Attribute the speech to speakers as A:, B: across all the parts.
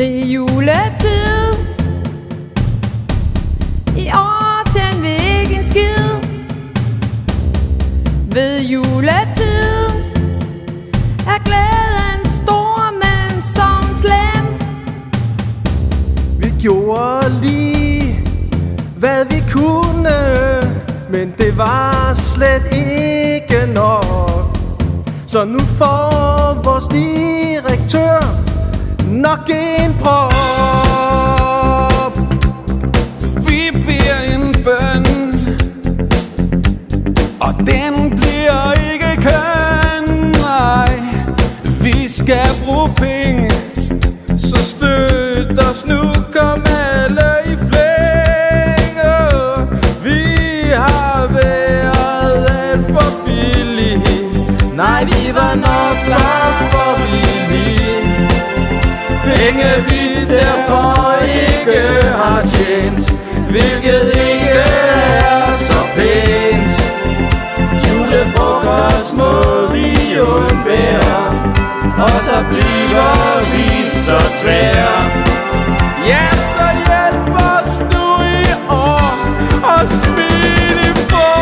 A: Det er juletid. I år tjener vi ikke en skid. Ved juletid er glæden stor, men som slem.
B: Vi gjorde lige hvad vi kunne, men det var slet ikke nok. Så nu får vores direktør nok en prop.
C: Vi beder en bøn, og den bliver ikke køn. Nej, vi skal bruge penge, så støt os nu, kom alle i flænge. Vi har været alt for billige. Nej, vi var nok bare for billige. Penge vi derfor ikke har tjent, hvilket ikke er så pænt. Julefrokost må vi undvære, og så bliver vi så tvære. Ja, så hjælp os nu i år og smil i for.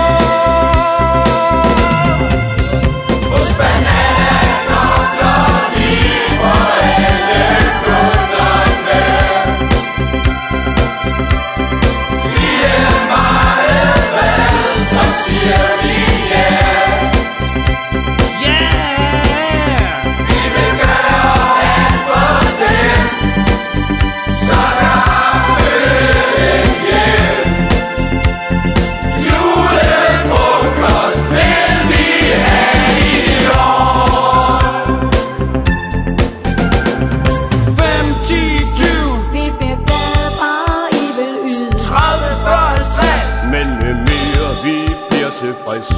C: Hos Banan knokler vi for alle kunderne. Lige meget hvad, så siger vi ja. Tilfreds.